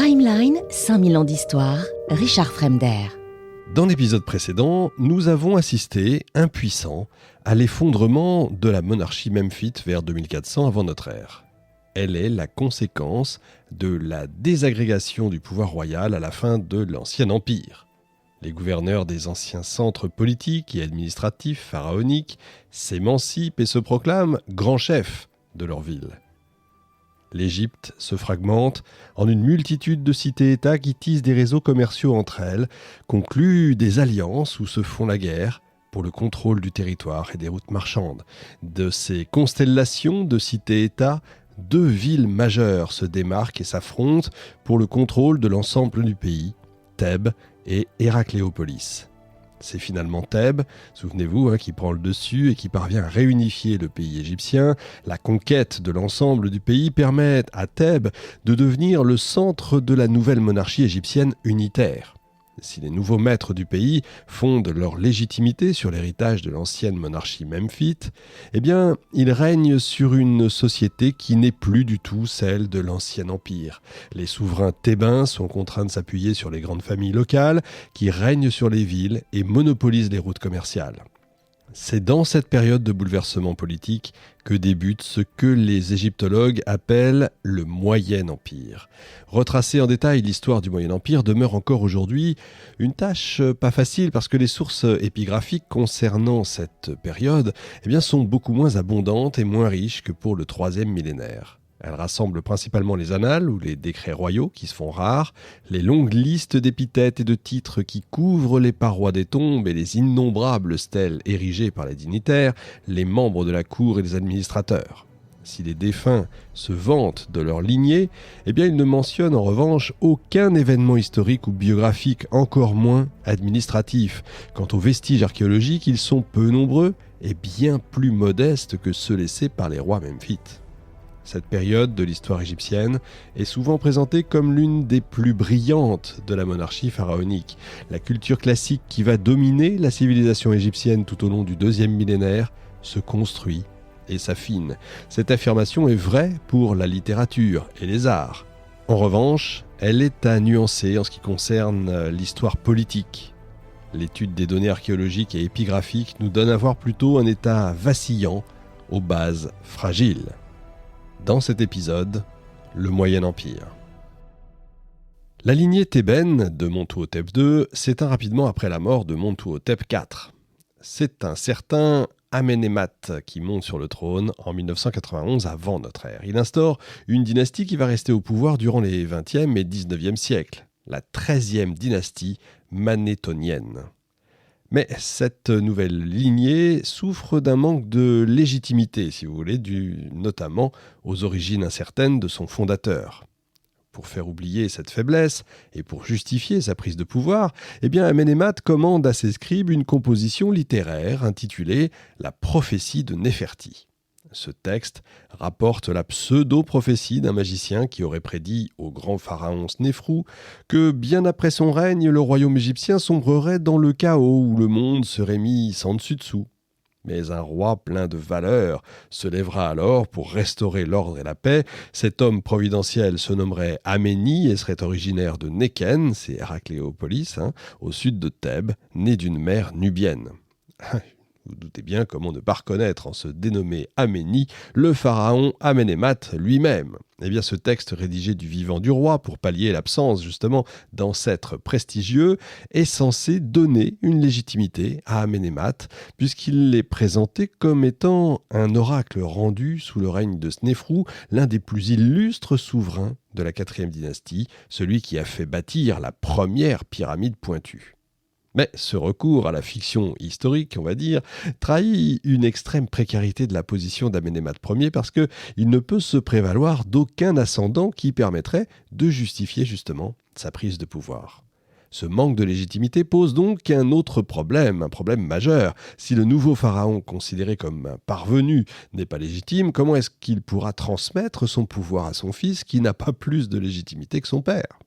Timeline, 5000 ans d'histoire, Richard Fremder. Dans l'épisode précédent, nous avons assisté, impuissants, à l'effondrement de la monarchie memphite vers 2400 avant notre ère. Elle est la conséquence de la désagrégation du pouvoir royal à la fin de l'Ancien Empire. Les gouverneurs des anciens centres politiques et administratifs pharaoniques s'émancipent et se proclament grands chefs de leur ville. L'Égypte se fragmente en une multitude de cités-États qui tissent des réseaux commerciaux entre elles, concluent des alliances ou se font la guerre pour le contrôle du territoire et des routes marchandes. De ces constellations de cités-États, deux villes majeures se démarquent et s'affrontent pour le contrôle de l'ensemble du pays, Thèbes et Héracléopolis. C'est finalement Thèbes, souvenez-vous, qui prend le dessus et qui parvient à réunifier le pays égyptien. La conquête de l'ensemble du pays permet à Thèbes de devenir le centre de la nouvelle monarchie égyptienne unitaire. Si les nouveaux maîtres du pays fondent leur légitimité sur l'héritage de l'ancienne monarchie memphite, ils règnent sur une société qui n'est plus du tout celle de l'ancien empire. Les souverains thébains sont contraints de s'appuyer sur les grandes familles locales qui règnent sur les villes et monopolisent les routes commerciales. C'est dans cette période de bouleversement politique que débute ce que les égyptologues appellent le Moyen Empire. Retracer en détail l'histoire du Moyen Empire demeure encore aujourd'hui une tâche pas facile parce que les sources épigraphiques concernant cette période sont beaucoup moins abondantes et moins riches que pour le troisième millénaire. Elle rassemble principalement les annales ou les décrets royaux qui se font rares, les longues listes d'épithètes et de titres qui couvrent les parois des tombes et les innombrables stèles érigées par les dignitaires, les membres de la cour et les administrateurs. Si les défunts se vantent de leur lignée, ils ne mentionnent en revanche aucun événement historique ou biographique, encore moins administratif. Quant aux vestiges archéologiques, ils sont peu nombreux et bien plus modestes que ceux laissés par les rois memphites. Cette période de l'histoire égyptienne est souvent présentée comme l'une des plus brillantes de la monarchie pharaonique. La culture classique qui va dominer la civilisation égyptienne tout au long du deuxième millénaire se construit et s'affine. Cette affirmation est vraie pour la littérature et les arts. En revanche, elle est à nuancer en ce qui concerne l'histoire politique. L'étude des données archéologiques et épigraphiques nous donne à voir plutôt un état vacillant, aux bases fragiles. Dans cet épisode, le Moyen Empire. La lignée thébaine de Montuhotep II s'éteint rapidement après la mort de Montuhotep IV. C'est un certain Amenemhat qui monte sur le trône en 1991 avant notre ère. Il instaure une dynastie qui va rester au pouvoir durant les 20e et 19e siècles, la 13e dynastie manéthonienne. Mais cette nouvelle lignée souffre d'un manque de légitimité, si vous voulez, dû notamment aux origines incertaines de son fondateur. Pour faire oublier cette faiblesse et pour justifier sa prise de pouvoir, Amenemhat commande à ses scribes une composition littéraire intitulée « La prophétie de Néferti ». Ce texte rapporte la pseudo-prophétie d'un magicien qui aurait prédit au grand pharaon Snéfrou que bien après son règne, le royaume égyptien sombrerait dans le chaos où le monde serait mis sans dessus-dessous. Mais un roi plein de valeur se lèvera alors pour restaurer l'ordre et la paix. Cet homme providentiel se nommerait Aménie et serait originaire de Néken, c'est Héracléopolis, au sud de Thèbes, né d'une mère nubienne. Vous doutez bien comment ne pas reconnaître en ce dénommé Aménie le pharaon Amenemhat lui-même. Ce texte rédigé du vivant du roi pour pallier l'absence justement d'ancêtres prestigieux est censé donner une légitimité à Amenemhat puisqu'il est présenté comme étant un oracle rendu sous le règne de Snéfrou, l'un des plus illustres souverains de la 4e dynastie, celui qui a fait bâtir la première pyramide pointue. Mais ce recours à la fiction historique, on va dire, trahit une extrême précarité de la position d'Amenemhat Ier parce qu'il ne peut se prévaloir d'aucun ascendant qui permettrait de justifier justement sa prise de pouvoir. Ce manque de légitimité pose donc un autre problème, un problème majeur. Si le nouveau pharaon, considéré comme un parvenu, n'est pas légitime, comment est-ce qu'il pourra transmettre son pouvoir à son fils qui n'a pas plus de légitimité que son père ?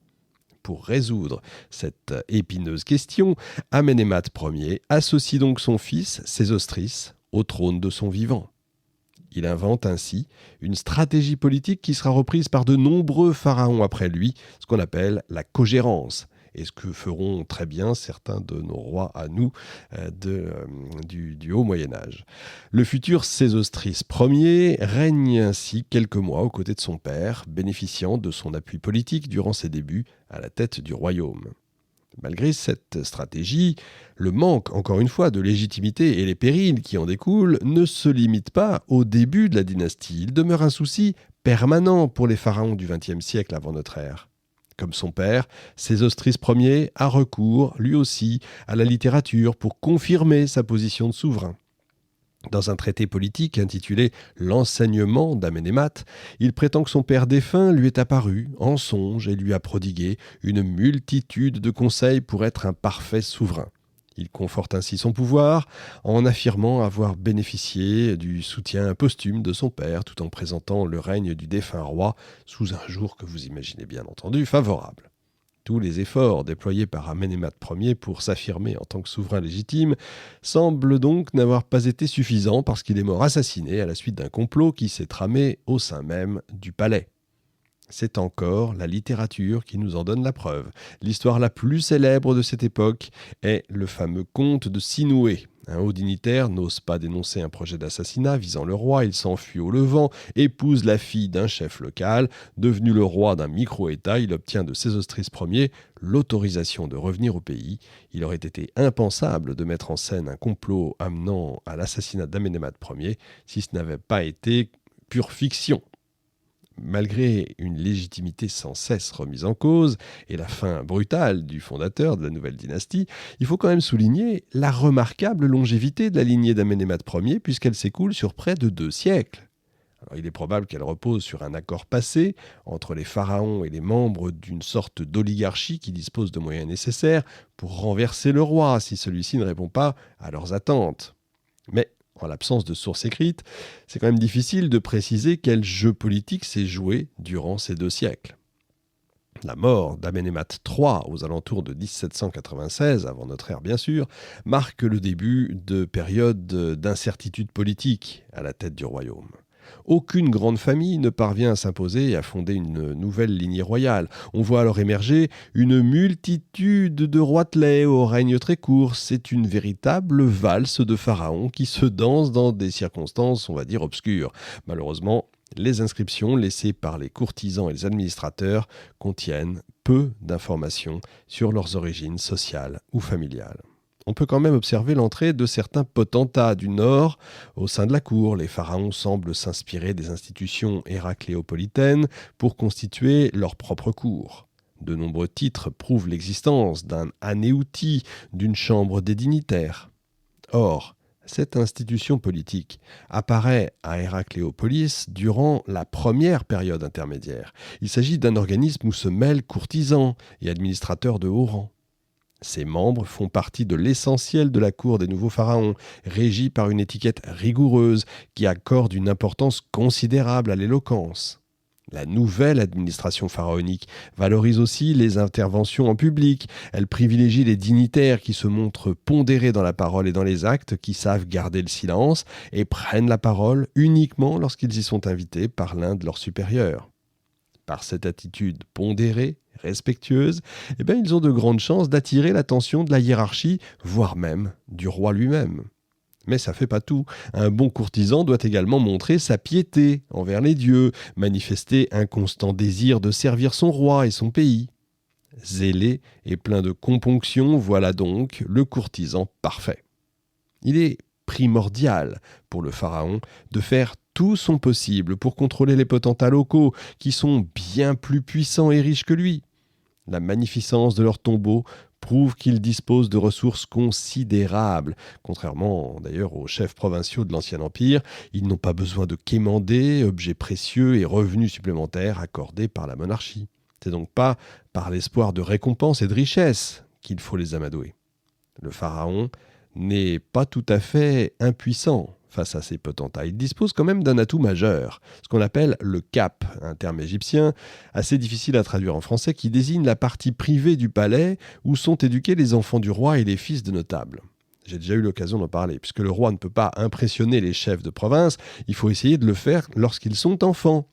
Pour résoudre cette épineuse question, Amenemhat Ier associe donc son fils, Sésostris, au trône de son vivant. Il invente ainsi une stratégie politique qui sera reprise par de nombreux pharaons après lui, ce qu'on appelle la cogérance, et ce que feront très bien certains de nos rois à nous du haut Moyen-Âge. Le futur Sésostris Ier règne ainsi quelques mois aux côtés de son père, bénéficiant de son appui politique durant ses débuts à la tête du royaume. Malgré cette stratégie, le manque, encore une fois, de légitimité et les périls qui en découlent ne se limitent pas au début de la dynastie. Il demeure un souci permanent pour les pharaons du XXe siècle avant notre ère. Comme son père, Sésostris Ier a recours, lui aussi, à la littérature pour confirmer sa position de souverain. Dans un traité politique intitulé « L'enseignement d'Amenémat », il prétend que son père défunt lui est apparu en songe et lui a prodigué une multitude de conseils pour être un parfait souverain. Il conforte ainsi son pouvoir en affirmant avoir bénéficié du soutien posthume de son père tout en présentant le règne du défunt roi sous un jour que vous imaginez bien entendu favorable. Tous les efforts déployés par Amenémat Ier pour s'affirmer en tant que souverain légitime semblent donc n'avoir pas été suffisants parce qu'il est mort assassiné à la suite d'un complot qui s'est tramé au sein même du palais. C'est encore la littérature qui nous en donne la preuve. L'histoire la plus célèbre de cette époque est le fameux conte de Sinoué. Un haut dignitaire n'ose pas dénoncer un projet d'assassinat visant le roi, il s'enfuit au Levant, épouse la fille d'un chef local. Devenu le roi d'un micro-État, il obtient de Sésostris Ier l'autorisation de revenir au pays. Il aurait été impensable de mettre en scène un complot amenant à l'assassinat d'Amenémat Ier si ce n'avait pas été pure fiction. Malgré une légitimité sans cesse remise en cause et la fin brutale du fondateur de la nouvelle dynastie, il faut quand même souligner la remarquable longévité de la lignée d'Amenémat Ier puisqu'elle s'écoule sur près de 2 siècles. Alors, il est probable qu'elle repose sur un accord passé entre les pharaons et les membres d'une sorte d'oligarchie qui dispose de moyens nécessaires pour renverser le roi si celui-ci ne répond pas à leurs attentes. Mais en l'absence de sources écrites, c'est quand même difficile de préciser quel jeu politique s'est joué durant ces 2 siècles. La mort d'Amenémat III aux alentours de 1796, avant notre ère bien sûr, marque le début de périodes d'incertitude politique à la tête du royaume. Aucune grande famille ne parvient à s'imposer et à fonder une nouvelle lignée royale. On voit alors émerger une multitude de roitelets au règne très court. C'est une véritable valse de pharaons qui se danse dans des circonstances, on va dire, obscures. Malheureusement, les inscriptions laissées par les courtisans et les administrateurs contiennent peu d'informations sur leurs origines sociales ou familiales. On peut quand même observer l'entrée de certains potentats du Nord au sein de la cour. Les pharaons semblent s'inspirer des institutions héracléopolitaines pour constituer leur propre cour. De nombreux titres prouvent l'existence d'un anéouti, d'une chambre des dignitaires. Or, cette institution politique apparaît à Héracléopolis durant la première période intermédiaire. Il s'agit d'un organisme où se mêlent courtisans et administrateurs de haut rang. Ces membres font partie de l'essentiel de la cour des nouveaux pharaons, régie par une étiquette rigoureuse qui accorde une importance considérable à l'éloquence. La nouvelle administration pharaonique valorise aussi les interventions en public. Elle privilégie les dignitaires qui se montrent pondérés dans la parole et dans les actes, qui savent garder le silence et prennent la parole uniquement lorsqu'ils y sont invités par l'un de leurs supérieurs. Par cette attitude pondérée, respectueuse, ils ont de grandes chances d'attirer l'attention de la hiérarchie, voire même du roi lui-même. Mais ça ne fait pas tout. Un bon courtisan doit également montrer sa piété envers les dieux, manifester un constant désir de servir son roi et son pays. Zélé et plein de componction, voilà donc le courtisan parfait. Il est primordial pour le pharaon de faire tout son possible pour contrôler les potentats locaux qui sont bien plus puissants et riches que lui. La magnificence de leurs tombeaux prouve qu'ils disposent de ressources considérables. Contrairement d'ailleurs aux chefs provinciaux de l'Ancien Empire, ils n'ont pas besoin de quémander, objets précieux et revenus supplémentaires accordés par la monarchie. C'est donc pas par l'espoir de récompenses et de richesses qu'il faut les amadouer. Le pharaon n'est pas tout à fait impuissant face à ces potentats. Il dispose quand même d'un atout majeur, ce qu'on appelle le cap, un terme égyptien assez difficile à traduire en français qui désigne la partie privée du palais où sont éduqués les enfants du roi et les fils de notables. J'ai déjà eu l'occasion d'en parler. Puisque le roi ne peut pas impressionner les chefs de province, il faut essayer de le faire lorsqu'ils sont enfants.